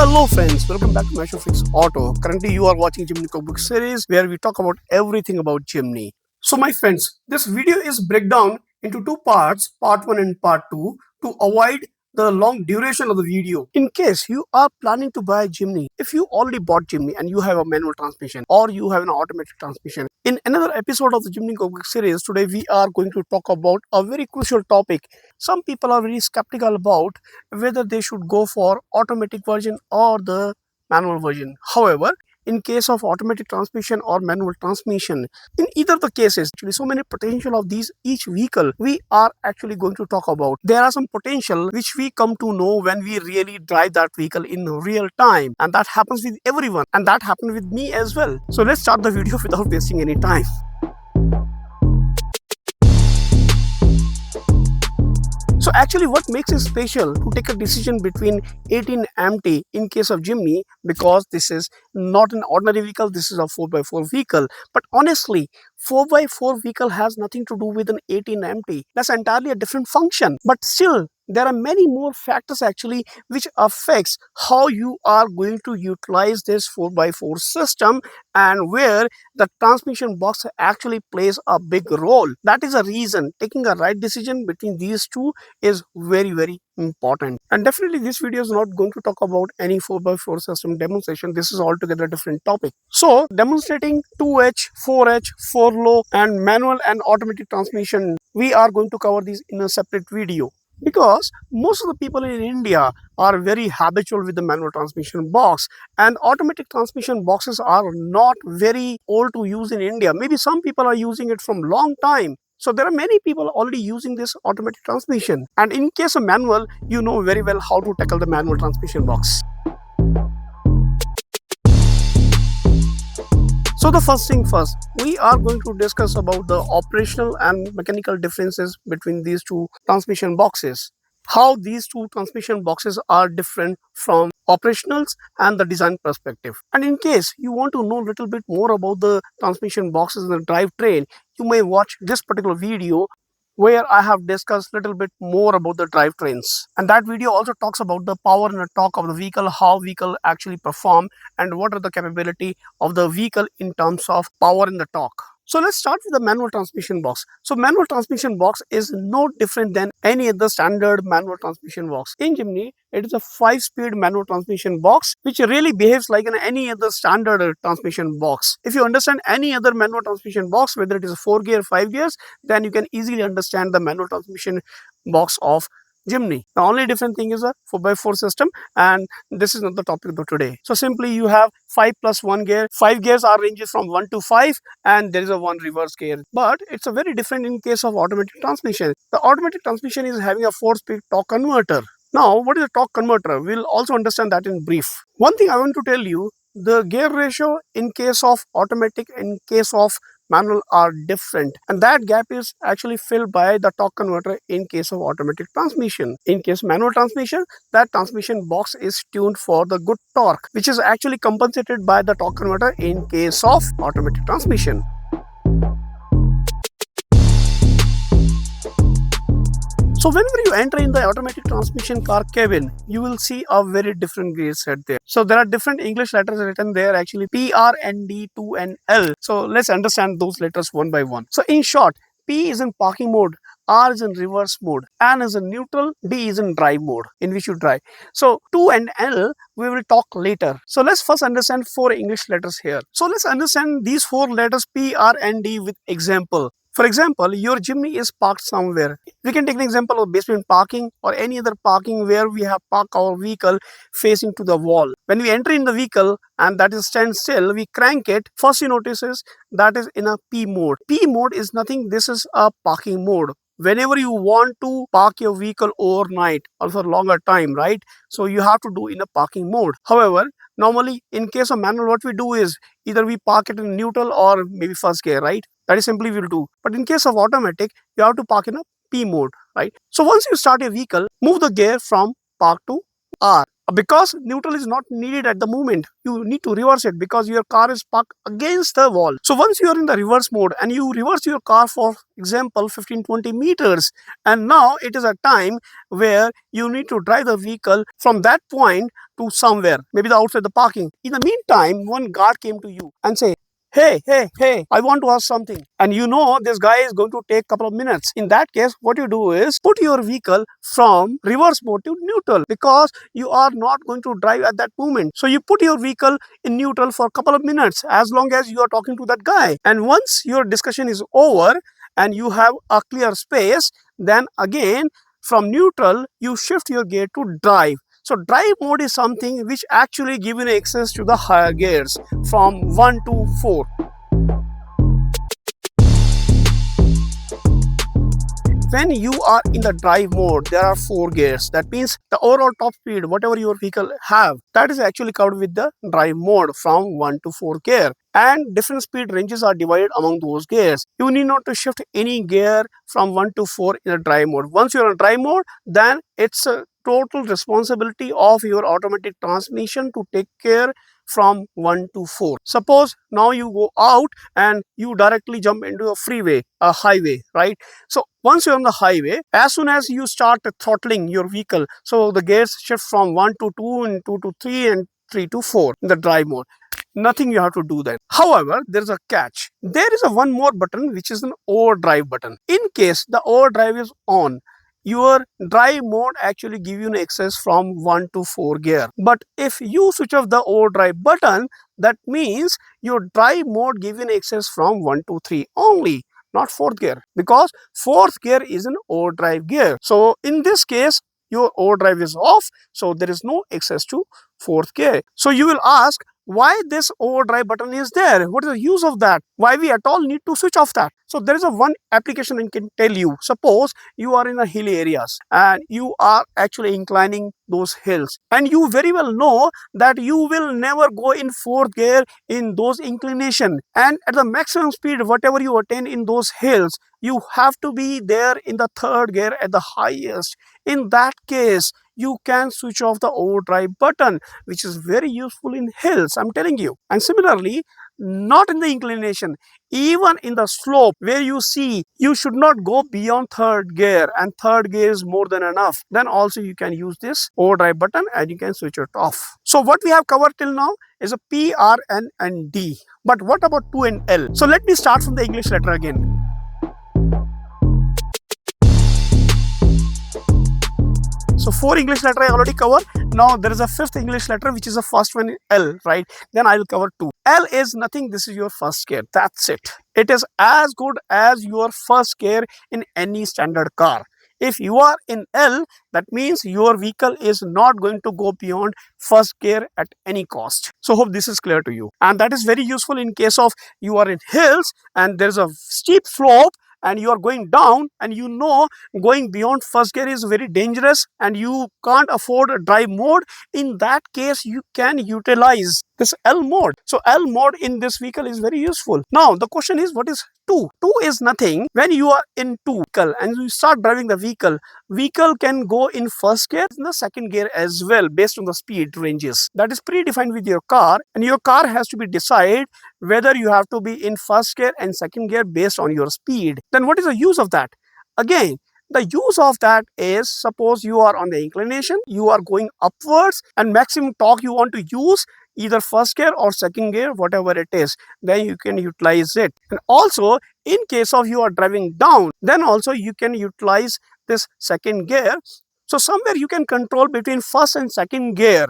Hello friends, welcome back to Mashofreaks Auto. Currently you are watching Jimny cookbook series where we talk about everything about Jimny. So my friends, this video is breakdown into two parts, part 1 and part 2, to avoid the long duration of the video. In case you are planning to buy Jimny, if you already bought Jimny and you have a manual transmission or you have an automatic transmission, in another episode of the Jimny cookbook series, today we are going to talk about a very crucial topic. Some people are very skeptical about whether they should go for automatic version or the manual version. However, in case of automatic transmission or manual transmission, in either the cases, actually so many potential of these each vehicle we are actually going to talk about. There are some potential which we come to know when we really drive that vehicle in real time, and that happens with everyone, and that happened with me as well. So let's start the video without wasting any time. So actually what makes it special to take a decision between 18 MT in case of Jimny, because this is not an ordinary vehicle, this is a 4x4 vehicle. But honestly, 4x4 vehicle has nothing to do with an 18 MT. That's entirely a different function. But still, there are many more factors actually which affects how you are going to utilize this 4x4 system and where the transmission box actually plays a big role. That is a reason taking a right decision between these two is very important. And definitely this video is not going to talk about any 4x4 system demonstration. This is altogether a different topic. So demonstrating 2H, 4H, 4 low and manual and automatic transmission, we are going to cover these in a separate video. Because most of the people in India are very habitual with the manual transmission box, and automatic transmission boxes are not very old to use in India. Maybe some people are using it from long time. So there are many people already using this automatic transmission, and in case of manual, you know very well how to tackle the manual transmission box. So the first thing first, we are going to discuss about the operational and mechanical differences between these two transmission boxes. How these two transmission boxes are different from operationals and the design perspective. And in case you want to know a little bit more about the transmission boxes and the drivetrain, you may watch this particular video where I have discussed a little bit more about the drivetrains. And that video also talks about the power and the torque of the vehicle, how vehicle actually perform and what are the capability of the vehicle in terms of power and the torque. So let's start with the manual transmission box. So manual transmission box is no different than any other standard manual transmission box. In Jimny, it is a 5-speed manual transmission box which really behaves like any other standard transmission box. If you understand any other manual transmission box, whether it is a 4 gear, 5 gears, then you can easily understand the manual transmission box of Jimny. The only different thing is a 4x4 system, and this is not the topic of today. So simply you have 5 plus 1 gear. 5 gears are ranges from 1 to 5 and there is a 1 reverse gear. But it's a very different in case of automatic transmission. The automatic transmission is having a 4-speed torque converter. Now what is a torque converter? We'll also understand that in brief. One thing I want to tell you, the gear ratio in case of automatic and in case of manual are different, and that gap is actually filled by the torque converter in case of automatic transmission. In case of manual transmission, that transmission box is tuned for the good torque, which is actually compensated by the torque converter in case of automatic transmission. So whenever you enter in the automatic transmission car cabin, you will see a very different gear set there. So there are different English letters written there, actually PRN D O and L. So let's understand those letters one by one. So in short, P is in parking mode, R is in reverse mode, N is in neutral, D is in drive mode, in which you drive. So 2 and L we will talk later. So let's first understand 4 English letters here. So let's understand these 4 letters P, R and D with example. For example, your Jimny is parked somewhere. We can take an example of basement parking or any other parking where we have parked our vehicle facing to the wall. When we enter in the vehicle and that is stand still, we crank it. First you notice is that is in a P mode. P mode is nothing, this is a parking mode. Whenever you want to park your vehicle overnight or for longer time, right? So you have to do in a parking mode. However, normally in case of manual, what we do is either we park it in neutral or maybe first gear, right? That is simply we'll do. But in case of automatic, you have to park in a P mode, right? So once you start your vehicle, move the gear from park to R. because neutral is not needed at the moment. You need to reverse it because your car is parked against the wall. So once you are in the reverse mode and you reverse your car for example 15-20 meters, and now it is a time where you need to drive the vehicle from that point to somewhere, maybe the outside the parking. In the meantime, one guard came to you and say, hey, I want to ask something. And you know this guy is going to take a couple of minutes. In that case, what you do is put your vehicle from reverse mode to neutral because you are not going to drive at that moment. So you put your vehicle in neutral for a couple of minutes as long as you are talking to that guy. And once your discussion is over and you have a clear space, then again from neutral, you shift your gear to drive. So drive mode is something which actually gives you access to the higher gears from 1 to 4. When you are in the drive mode, there are 4 gears. That means the overall top speed, whatever your vehicle have, that is actually covered with the drive mode from 1 to 4 gear. And different speed ranges are divided among those gears. You need not to shift any gear from 1 to 4 in a drive mode. Once you are in drive mode, then it's a total responsibility of your automatic transmission to take care from 1 to 4. Suppose now you go out and you directly jump into a freeway, a highway, right? So once you're on the highway, as soon as you start throttling your vehicle, so the gears shift from 1 to 2 and 2 to 3 and 3 to 4 in the drive mode. Nothing you have to do then. However, there is a catch. There is a one more button which is an overdrive button. In case the overdrive is on, your drive mode actually give you an access from 1 to 4 gear. But if you switch off the overdrive button, that means your drive mode give you an access from 1 to 3 only, not 4th gear, because 4th gear is an overdrive gear. So in this case, your overdrive is off, so there is no access to 4th gear. So you will ask, why this overdrive button is there? What is the use of that? Why we at all need to switch off that? So there is a one application I can tell you. Suppose you are in a hilly areas and you are actually inclining those hills, and you very well know that you will never go in 4th gear in those inclination, and at the maximum speed whatever you attain in those hills, you have to be there in the 3rd gear at the highest. In that case, you can switch off the overdrive button, which is very useful in hills, I'm telling you. And similarly, not in the inclination, even in the slope where you see you should not go beyond 3rd gear and 3rd gear is more than enough, then also you can use this overdrive button and you can switch it off. So what we have covered till now is a P, R, N and D. But what about 2 and L? So let me start from the English letter again. So 4 English letter I already covered. Now there is a 5th English letter, which is the first one, L, right? Then I will cover 2. L is nothing. This is your 1st gear. That's it. It is as good as your 1st gear in any standard car. If you are in L, that means your vehicle is not going to go beyond 1st gear at any cost. So hope this is clear to you. And that is very useful in case of you are in hills and there is a steep slope and you are going down, and you know going beyond 1st gear is very dangerous and you can't afford a drive mode. In that case, you can utilize this L mode. So L mode in this vehicle is very useful. Now the question is, what is 2? 2 is nothing. When you are in 2 vehicle and you start driving the vehicle can go in 1st gear in the 2nd gear as well based on the speed ranges. That is predefined with your car, and your car has to be decided whether you have to be in 1st gear and 2nd gear based on your speed. Then what is the use of that? Again, the use of that is, suppose you are on the inclination, you are going upwards and maximum torque you want to use, either 1st gear or 2nd gear, whatever it is, then you can utilize it. And also in case of you are driving down, then also you can utilize this 2nd gear. So somewhere you can control between 1st and 2nd gear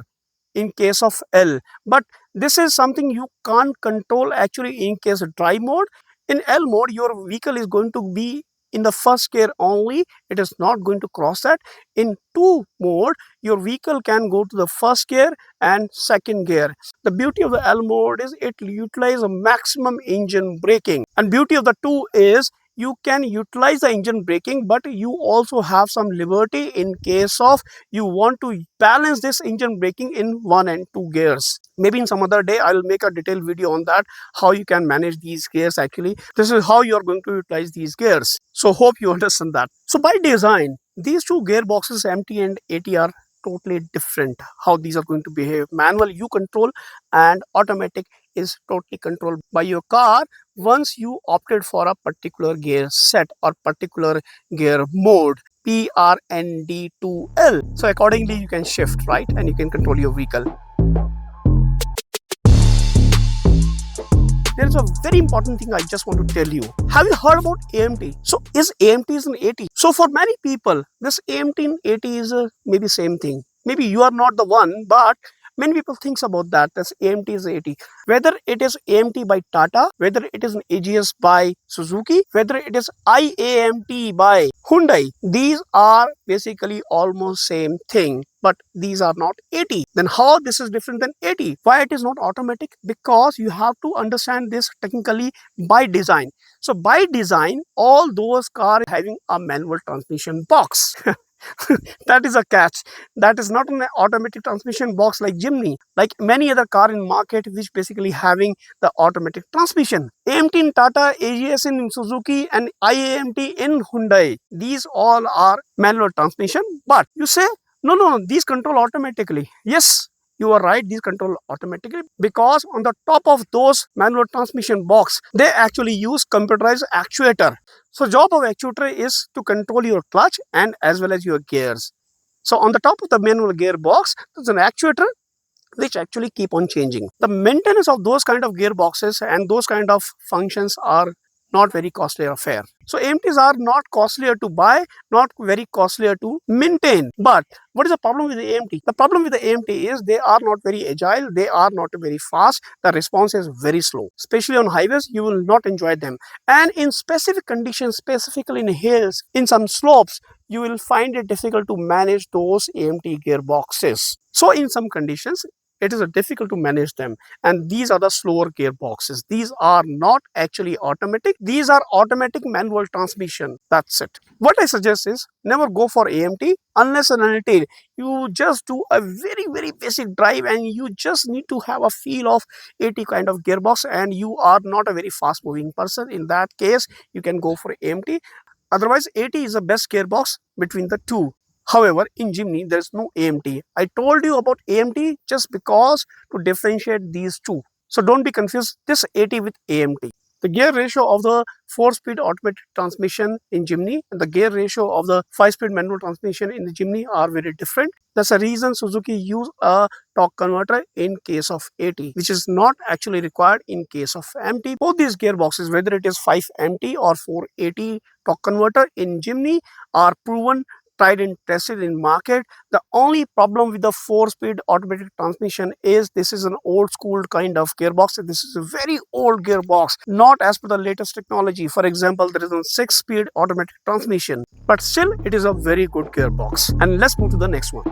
in case of L, but this is something you can't control actually in case of drive mode. In L mode, your vehicle is going to be in the 1st gear only. It is not going to cross that. In 2 mode, your vehicle can go to the 1st gear and 2nd gear. The beauty of the L mode is it utilizes a maximum engine braking, and beauty of the 2 is you can utilize the engine braking, but you also have some liberty in case of you want to balance this engine braking in 1 and 2 gears. Maybe in some other day I will make a detailed video on that, how you can manage these gears. Actually, this is how you are going to utilize these gears. So hope you understand that. So by design, these 2 gearboxes, MT and AT, are totally different how these are going to behave. Manual you control and automatic is totally controlled by your car once you opted for a particular gear set or particular gear mode. PRN D O. So accordingly you can shift, right, and you can control your vehicle. There is a very important thing I just want to tell you. Have you heard about AMT? So is AMT is an AT? So for many people, this AMT and AT is maybe same thing. Maybe you are not the one, but many people thinks about that. This AMT is AT. Whether it is AMT by Tata, whether it is an AGS by Suzuki, whether it is IAMT by Hyundai, these are basically almost same thing, but these are not AT. Then how this is different than AT? Why it is not automatic? Because you have to understand this technically by design. So by design, all those cars having a manual transmission box. That is a catch. That is not an automatic transmission box like Jimny, like many other car in market which basically having the automatic transmission. AMT in Tata, AGS in Suzuki and IAMT in Hyundai. These all are manual transmission, but you say, no, these control automatically. Yes, you are right, these control automatically because on the top of those manual transmission box, they actually use computerized actuator. So job of actuator is to control your clutch and as well as your gears. So on the top of the manual gearbox, there's an actuator which actually keep on changing. The maintenance of those kind of gearboxes and those kind of functions are not very costly affair. So AMTs are not costlier to buy, not very costlier to maintain. But what is the problem with the AMT? The problem with the AMT is they are not very agile, they are not very fast, the response is very slow. Especially on highways, you will not enjoy them. And in specific conditions, specifically in hills, in some slopes, you will find it difficult to manage those AMT gearboxes. So in some conditions, it is difficult to manage them, and these are the slower gearboxes. These are not actually automatic, these are automatic manual transmission. That's it. What I suggest is never go for AMT unless and until you just do a very basic drive and you just need to have a feel of AT kind of gearbox and you are not a very fast moving person. In that case, you can go for AMT. Otherwise, AT is the best gearbox between the two. However, in Jimny, there is no AMT. I told you about AMT just because to differentiate these two. So don't be confused this AT with AMT. The gear ratio of the 4-speed automatic transmission in Jimny and the gear ratio of the 5-speed manual transmission in the Jimny are very different. That's the reason Suzuki use a torque converter in case of AT, which is not actually required in case of MT. Both these gearboxes, whether it is 5MT or 4AT torque converter in Jimny, are proven, tried and tested in market. The only problem with the 4-speed automatic transmission is this is an old school kind of gearbox. This is a very old gearbox, not as per the latest technology. For example, there is a 6-speed automatic transmission, but still it is a very good gearbox. And let's move to the next one.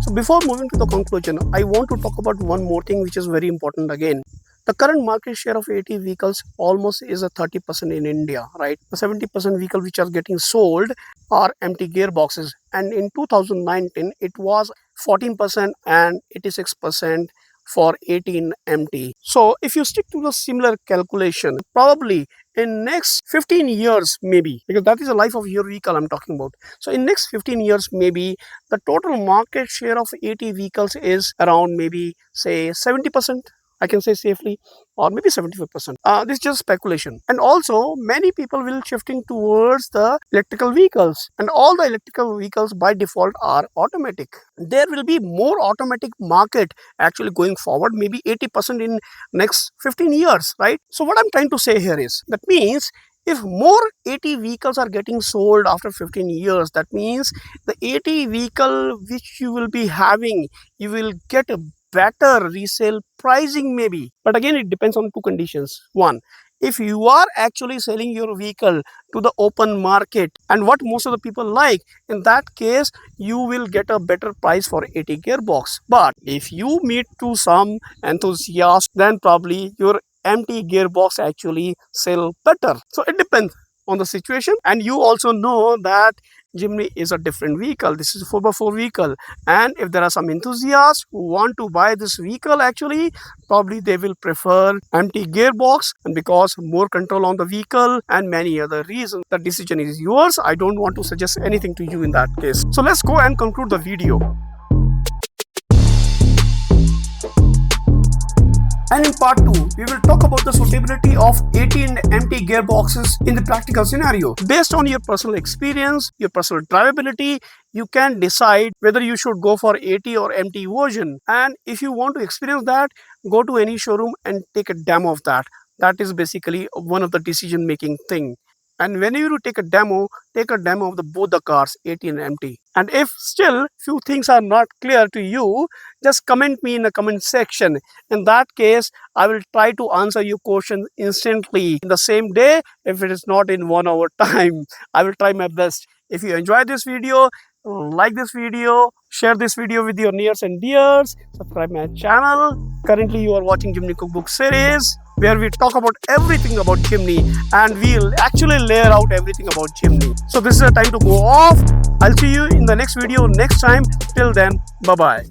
So before moving to the conclusion, I want to talk about one more thing which is very important again. The current market share of AT vehicles almost is a 30% in India, right? The 70% vehicles which are getting sold are empty gearboxes, and in 2019 it was 14% and 86% for 18 MT. So if you stick to the similar calculation, probably in next 15 years maybe, because that is the life of your vehicle I'm talking about. So in next 15 years maybe the total market share of AT vehicles is around maybe say 70%. I can say safely, or maybe 75%. This is just speculation. And also, many people will shifting towards the electrical vehicles, and all the electrical vehicles by default are automatic. There will be more automatic market actually going forward, maybe 80% in next 15 years, right? So what I'm trying to say here is, that means if more AT vehicles are getting sold after 15 years, that means the AT vehicle which you will be having, you will get a better resale pricing maybe. But again, it depends on two conditions. One, if you are actually selling your vehicle to the open market and what most of the people like, in that case you will get a better price for AT gearbox. But if you meet to some enthusiasts, then probably your empty gearbox actually sell better. So it depends. on the situation, and you also know that Jimny is a different vehicle. This is a 4x4 vehicle, and if there are some enthusiasts who want to buy this vehicle, actually probably they will prefer empty gearbox, and because more control on the vehicle and many other reasons, the decision is yours. I don't want to suggest anything to you in that case. So let's go and conclude the video. And in part 2, we will talk about the suitability of AT and empty gearboxes in the practical scenario. Based on your personal experience, your personal drivability, you can decide whether you should go for AT or empty version. And if you want to experience that, go to any showroom and take a demo of that. That is basically one of the decision making thing. And when you take a demo of both the cars, AT and empty. And if still few things are not clear to you, just comment me in the comment section. In that case, I will try to answer your question instantly in the same day. If it is not in 1 hour time, I will try my best. If you enjoyed this video, like this video, share this video with your nears and dears, subscribe my channel. Currently you are watching Jimny Cookbook series, where we talk about everything about Jimny, and we'll actually layer out everything about Jimny. So this is a time to go off. I'll see you in the next video next time. Till then, bye bye.